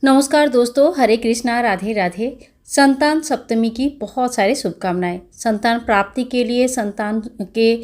नमस्कार दोस्तों, हरे कृष्णा, राधे राधे। संतान सप्तमी की बहुत सारी शुभकामनाएं। संतान प्राप्ति के लिए, संतान के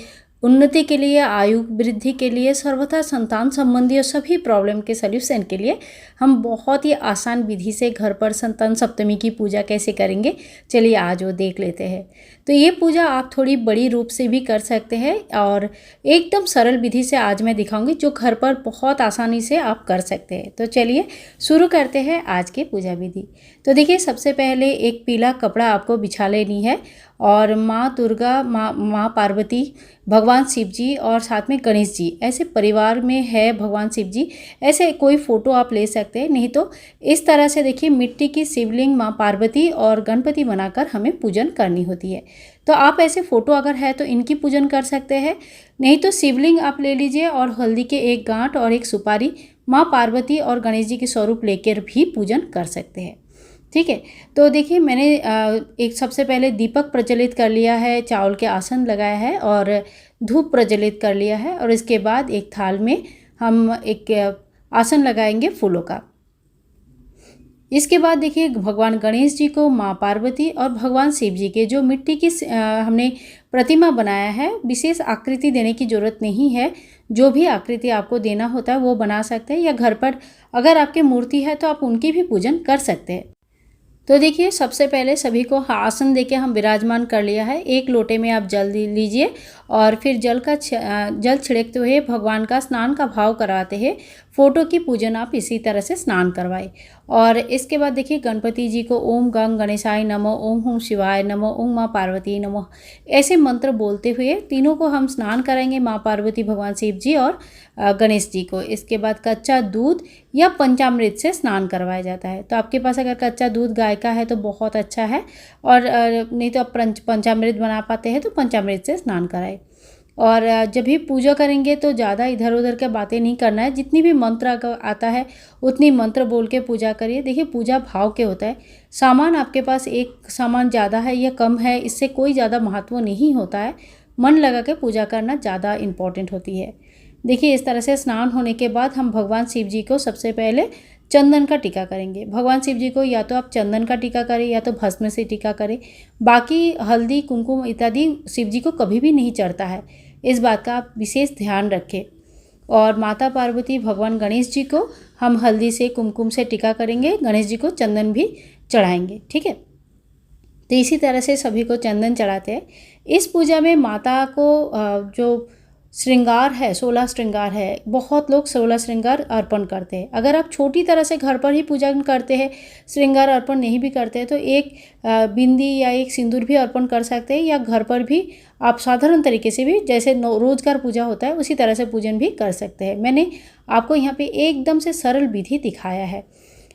उन्नति के लिए, आयु वृद्धि के लिए, सर्वथा संतान संबंधी और सभी प्रॉब्लम के सल्यूशन के लिए हम बहुत ही आसान विधि से घर पर संतान सप्तमी की पूजा कैसे करेंगे, चलिए आज वो देख लेते हैं। तो ये पूजा आप थोड़ी बड़ी रूप से भी कर सकते हैं और एकदम सरल विधि से आज मैं दिखाऊंगी जो घर पर बहुत आसानी से आप कर सकते हैं। तो चलिए शुरू करते हैं आज की पूजा विधि। तो देखिए, सबसे पहले एक पीला कपड़ा आपको बिछा लेनी है और माँ दुर्गा, माँ पार्वती, भगवान शिव जी और साथ में गणेश जी, ऐसे परिवार में है भगवान शिव जी, ऐसे कोई फ़ोटो आप ले सकते हैं। नहीं तो इस तरह से देखिए, मिट्टी की शिवलिंग, माँ पार्वती और गणपति बनाकर हमें पूजन करनी होती है। तो आप ऐसे फ़ोटो अगर है तो इनकी पूजन कर सकते हैं, नहीं तो शिवलिंग आप ले लीजिए और हल्दी के एक गांठ और एक सुपारी माँ पार्वती और गणेश जी के स्वरूप लेकर भी पूजन कर सकते हैं। ठीक है। तो देखिए, मैंने एक सबसे पहले दीपक प्रज्वलित कर लिया है, चावल के आसन लगाया है और धूप प्रज्वलित कर लिया है और इसके बाद एक थाल में हम एक आसन लगाएंगे फूलों का। इसके बाद देखिए, भगवान गणेश जी को, माँ पार्वती और भगवान शिव जी के जो मिट्टी की हमने प्रतिमा बनाया है, विशेष आकृति देने की ज़रूरत नहीं है। जो भी आकृति आपको देना होता है वो बना सकते हैं, या घर पर अगर आपकी मूर्ति है तो आप उनकी भी पूजन कर सकते हैं। तो देखिए, सबसे पहले सभी को आसन देके हम विराजमान कर लिया है। एक लोटे में आप जल लीजिए और फिर जल छिड़कते हुए भगवान का स्नान का भाव कराते हैं। फोटो की पूजन आप इसी तरह से स्नान करवाएं। और इसके बाद देखिए, गणपति जी को ओम गंग गणेशाय नमो, ओम हुम शिवाय नमो, ओम माँ पार्वती नमो, ऐसे मंत्र बोलते हुए तीनों को हम स्नान कराएंगे, माँ पार्वती, भगवान शिव जी और गणेश जी को। इसके बाद कच्चा दूध या पंचामृत से स्नान करवाया जाता है। तो आपके पास अगर कच्चा दूध गाय का है तो बहुत अच्छा है, और नहीं तो आप पंचामृत बना पाते हैं तो पंचामृत से स्नान कराएं। और जब भी पूजा करेंगे तो ज़्यादा इधर उधर के बातें नहीं करना है, जितनी भी मंत्र आता है उतनी मंत्र बोल के पूजा करिए। देखिए, पूजा भाव के होता है। सामान आपके पास एक सामान ज़्यादा है या कम है, इससे कोई ज़्यादा महत्व नहीं होता है। मन लगा के पूजा करना ज़्यादा इम्पॉर्टेंट होती है। देखिए, इस तरह से स्नान होने के बाद हम भगवान शिव जी को सबसे पहले चंदन का टीका करेंगे। भगवान शिव जी को या तो आप चंदन का टीका करें या तो भस्म से टीका करें। बाकी हल्दी, कुमकुम इत्यादि शिव जी को कभी भी नहीं चढ़ता है, इस बात का आप विशेष ध्यान रखें। और माता पार्वती, भगवान गणेश जी को हम हल्दी से, कुमकुम से टीका करेंगे, गणेश जी को चंदन भी चढ़ाएंगे। ठीक है। तो इसी तरह से सभी को चंदन चढ़ाते हैं। इस पूजा में माता को जो श्रृंगार है, 16 श्रृंगार है, बहुत लोग 16 श्रृंगार अर्पण करते हैं। अगर आप छोटी तरह से घर पर ही पूजा करते हैं, श्रृंगार अर्पण नहीं भी करते हैं, तो एक बिंदी या एक सिंदूर भी अर्पण कर सकते हैं, या घर पर भी आप साधारण तरीके से भी, जैसे रोजगार पूजा होता है उसी तरह से पूजन भी कर सकते हैं। मैंने आपको यहाँ पे एकदम से सरल विधि दिखाया है।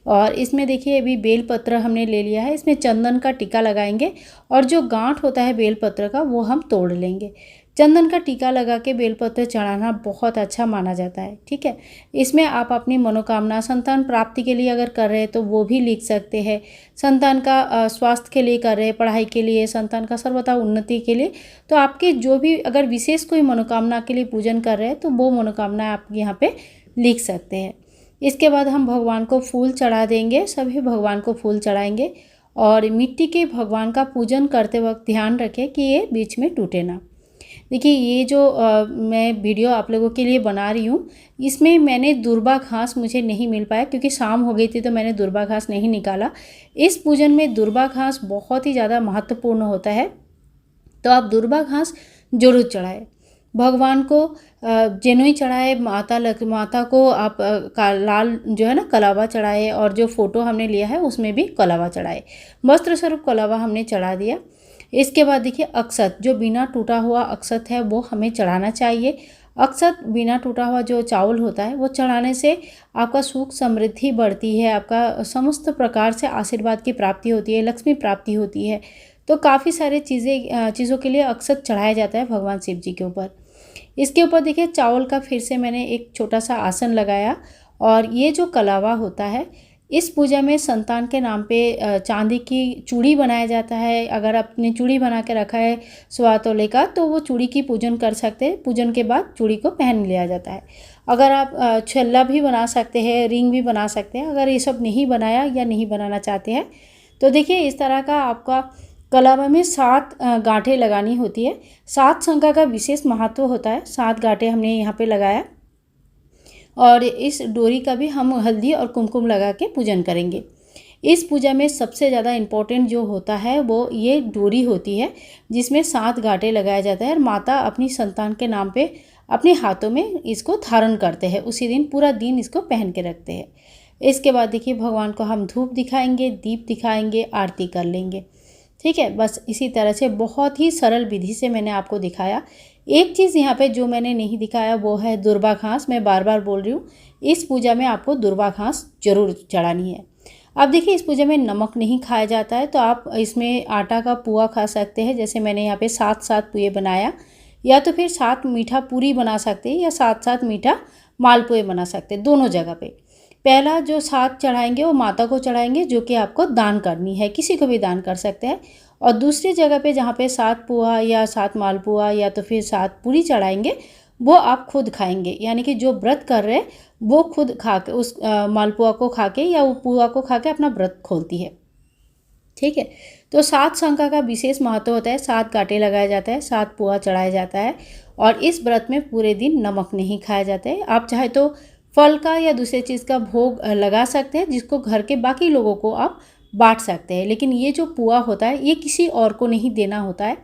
और इसमें देखिए, अभी बेलपत्र हमने ले लिया है, इसमें चंदन का टीका लगाएंगे और जो गांठ होता है बेलपत्र का वो हम तोड़ लेंगे। चंदन का टीका लगा के बेलपत्र चढ़ाना बहुत अच्छा माना जाता है। ठीक है। इसमें आप अपनी मनोकामना, संतान प्राप्ति के लिए अगर कर रहे हैं तो वो भी लिख सकते हैं, संतान का स्वास्थ्य के लिए कर रहे हैं, पढ़ाई के लिए, संतान का सर्वथा उन्नति के लिए, तो आपके जो भी अगर विशेष कोई मनोकामना के लिए पूजन कर रहे हैं तो वो मनोकामना आप यहाँ पे लिख सकते हैं। इसके बाद हम भगवान को फूल चढ़ा देंगे, सभी भगवान को फूल चढ़ाएंगे। और मिट्टी के भगवान का पूजन करते वक्त ध्यान रखें कि ये बीच में टूटे ना। देखिए, ये जो मैं वीडियो आप लोगों के लिए बना रही हूँ, इसमें मैंने दुर्बा घास मुझे नहीं मिल पाया क्योंकि शाम हो गई थी, तो मैंने दुर्बा घास नहीं निकाला। इस पूजन में दुर्बा घास बहुत ही ज़्यादा महत्वपूर्ण होता है, तो आप दुर्बा घास जरूर चढ़ाएं। भगवान को जनेऊ चढ़ाए, माता को आप लाल जो है ना कलावा चढ़ाए, और जो फोटो हमने लिया है उसमें भी कलावा चढ़ाए। वस्त्र स्वरूप कलावा हमने चढ़ा दिया। इसके बाद देखिए, अक्षत, जो बिना टूटा हुआ अक्षत है वो हमें चढ़ाना चाहिए। अक्षत, बिना टूटा हुआ जो चावल होता है वो चढ़ाने से आपका सुख समृद्धि बढ़ती है, आपका समस्त प्रकार से आशीर्वाद की प्राप्ति होती है, लक्ष्मी प्राप्ति होती है। तो काफ़ी सारे चीज़ों के लिए अक्षत चढ़ाया जाता है भगवान शिव जी के ऊपर। इसके ऊपर देखिए, चावल का फिर से मैंने एक छोटा सा आसन लगाया, और ये जो कलावा होता है इस पूजा में संतान के नाम पे चांदी की चूड़ी बनाया जाता है। अगर आपने चूड़ी बना के रखा है 1.25 तोले का, तो वो चूड़ी की पूजन कर सकते हैं। पूजन के बाद चूड़ी को पहन लिया जाता है। अगर आप छल्ला भी बना सकते हैं, रिंग भी बना सकते हैं। अगर ये सब नहीं बनाया या नहीं बनाना चाहते हैं तो देखिए इस तरह का आपका कलावा में 7 गांठें लगानी होती है। 7 संख्या का विशेष महत्व होता है। 7 गांठें हमने यहाँ पे लगाया और इस डोरी का भी हम हल्दी और कुमकुम लगा के पूजन करेंगे। इस पूजा में सबसे ज़्यादा इम्पोर्टेंट जो होता है वो ये डोरी होती है, जिसमें 7 गांठें लगाया जाता है और माता अपनी संतान के नाम पे अपने हाथों में इसको धारण करते हैं। उसी दिन पूरा दिन इसको पहन के रखते हैं। इसके बाद देखिए भगवान को हम धूप दिखाएंगे, दीप दिखाएंगे, आरती कर लेंगे। ठीक है, बस इसी तरह से बहुत ही सरल विधि से मैंने आपको दिखाया। एक चीज़ यहाँ पे जो मैंने नहीं दिखाया वो है दुर्वा घास। मैं बार बार बोल रही हूँ, इस पूजा में आपको दुर्वा घास जरूर चढ़ानी है। अब देखिए इस पूजा में नमक नहीं खाया जाता है, तो आप इसमें आटा का पुआ खा सकते हैं। जैसे मैंने यहाँ पे 7 पुए बनाया, या तो फिर 7 मीठा पूरी बना सकते हैं या 7 मीठा मालपुए बना सकते हैं, दोनों जगह पे। पहला जो 7 चढ़ाएंगे वो माता को चढ़ाएंगे, जो कि आपको दान करनी है, किसी को भी दान कर सकते हैं। और दूसरी जगह पे जहाँ पे 7 पुआ या 7 मालपुआ या तो फिर 7 पूरी चढ़ाएंगे, वो आप खुद खाएंगे। यानी कि जो व्रत कर रहे हैं वो खुद खा के उस मालपुआ को खा के या वो पुआ को खा के अपना व्रत खोलती है। ठीक है, तो 7 संख्या का विशेष महत्व होता है। 7 गांठें लगाया जाता है, 7 पुआ चढ़ाया जाता है और इस व्रत में पूरे दिन नमक नहीं खाया जाता है। आप चाहे तो फल का या दूसरे चीज़ का भोग लगा सकते हैं, जिसको घर के बाकी लोगों को आप बांट सकते हैं। लेकिन ये जो पुआ होता है ये किसी और को नहीं देना होता है,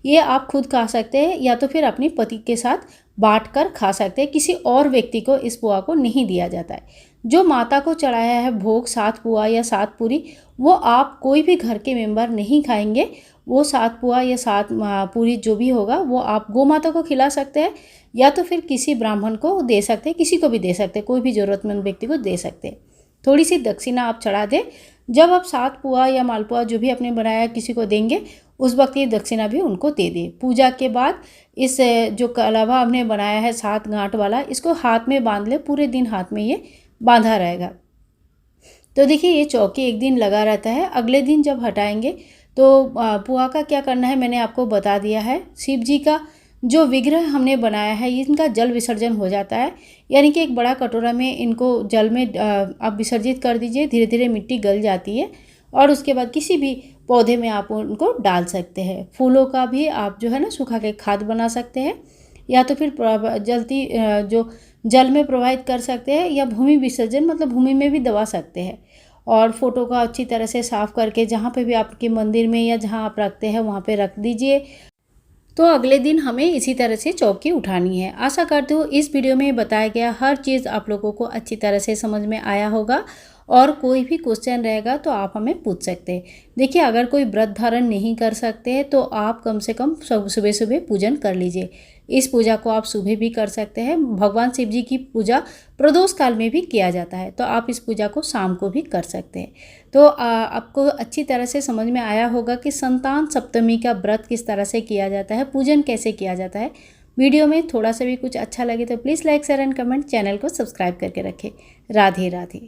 ये आप खुद खा सकते हैं या तो फिर अपने पति के साथ बांट कर खा सकते हैं। किसी और व्यक्ति को इस पुआ को नहीं दिया जाता है। जो माता को चढ़ाया है भोग 7 पुआ या 7 पूरी, वो आप कोई भी घर के मेंबर नहीं खाएंगे। वो 7 पुआ या 7 पूरी जो भी होगा वो आप गौ माता को खिला सकते हैं या तो फिर किसी ब्राह्मण को दे सकते हैं, किसी को भी दे सकते हैं, कोई भी ज़रूरतमंद व्यक्ति को दे सकते हैं। थोड़ी सी दक्षिणा आप चढ़ा दें। जब आप 7 पुआ या मालपुआ जो भी आपने बनाया किसी को देंगे, उस वक्त ये दक्षिणा भी उनको दे दें। पूजा के बाद इस जो कलावा आपने बनाया है 7 गांठ वाला, इसको हाथ में बांध ले, पूरे दिन हाथ में ये बांधा रहेगा। तो देखिए ये चौकी एक दिन लगा रहता है। अगले दिन जब हटाएंगे तो पुआ का क्या करना है मैंने आपको बता दिया है। शिव जी का जो विग्रह हमने बनाया है इनका जल विसर्जन हो जाता है, यानी कि एक बड़ा कटोरा में इनको जल में आप विसर्जित कर दीजिए। धीरे धीरे मिट्टी गल जाती है और उसके बाद किसी भी पौधे में आप उनको डाल सकते हैं। फूलों का भी आप जो है ना सुखा के खाद बना सकते हैं, या तो फिर जलती जो जल में प्रवाहित कर सकते हैं, या भूमि विसर्जन मतलब भूमि में भी दबा सकते हैं। और फोटो को अच्छी तरह से साफ़ करके जहाँ पे भी आपके मंदिर में या जहाँ आप रखते हैं वहाँ पे रख दीजिए। तो अगले दिन हमें इसी तरह से चौकी उठानी है। आशा करती हूँ इस वीडियो में बताया गया हर चीज़ आप लोगों को अच्छी तरह से समझ में आया होगा, और कोई भी क्वेश्चन रहेगा तो आप हमें पूछ सकते हैं। देखिए अगर कोई व्रत धारण नहीं कर सकते तो आप कम से कम सुबह सुबह पूजन कर लीजिए। इस पूजा को आप सुबह भी कर सकते हैं। भगवान शिव जी की पूजा प्रदोष काल में भी किया जाता है, तो आप इस पूजा को शाम को भी कर सकते हैं। तो आपको अच्छी तरह से समझ में आया होगा कि संतान सप्तमी का व्रत किस तरह से किया जाता है, पूजन कैसे किया जाता है। वीडियो में थोड़ा सा भी कुछ अच्छा लगे तो please like share and comment, channel को सब्सक्राइब करके रखें। राधे राधे।